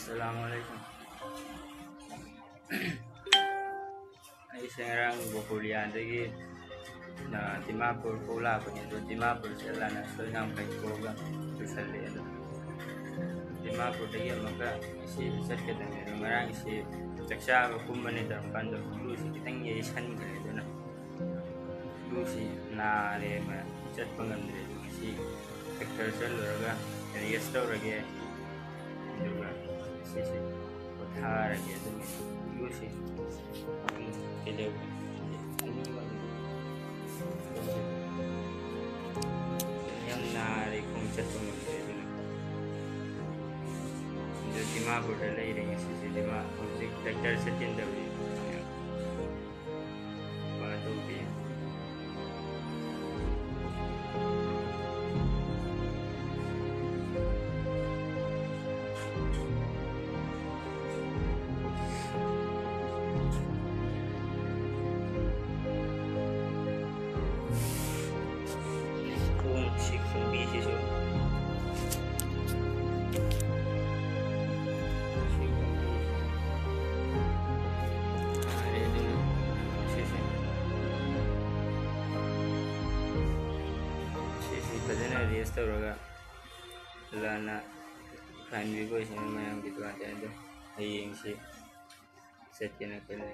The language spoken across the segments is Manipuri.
Assalamualaikum. Ay isang bukuliadagi na Dimapur pula ko nito Dimapur sila na so nang kay ko ga tusali ano Dimapur dagi maka isi set ka na marang isi taksha ko kumani da pando lusi kitang yesan ka ito na lusi na re ma set pangandre isi sector sel ga yesto rage juga sisi uthara ke dum lusi kede yang nari kung chatong de Dimapur da lai ring sisi Dimapur sector setin da wi ba to bi Kadang dia tahu juga, lana kan juga sih memang gitu ada itu, yang sih setnya kena.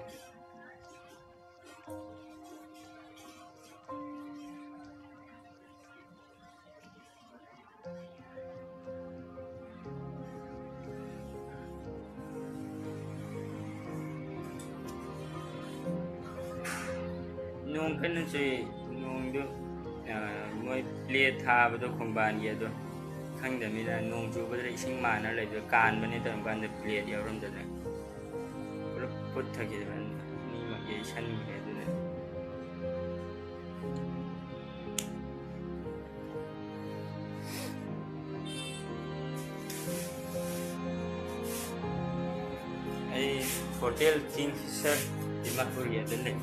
Nung kan sih nung itu. Moi play tha bado khongban ye do khang da mi da nong chu ba dai sing ma na le do kan ba ni da ban da play ya rom da ne pro put tha ge ban ni ma ye shan mi le do ne ai hotel thing sir Dimapur ye do ne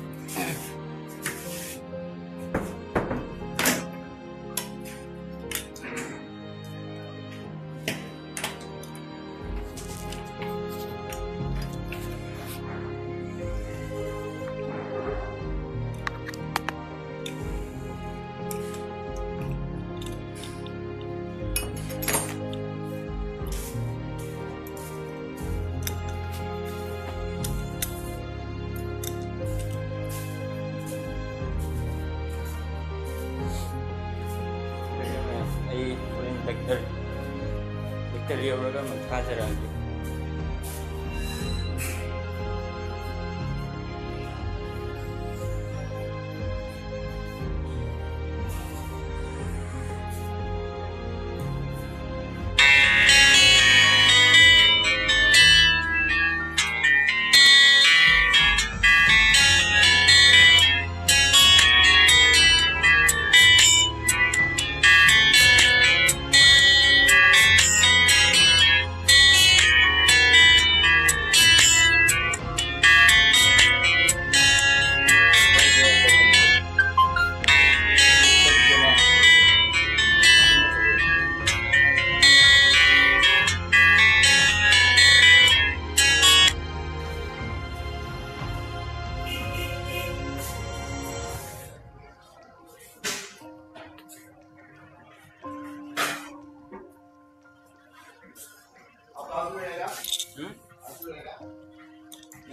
Vector lihat orang mengkaji lagi.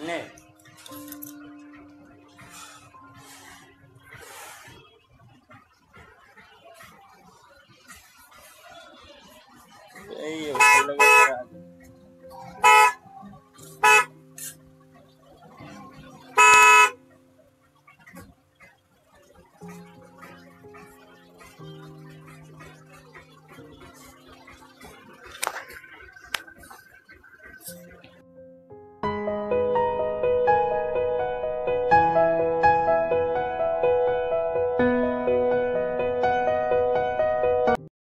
Nih. Ayo.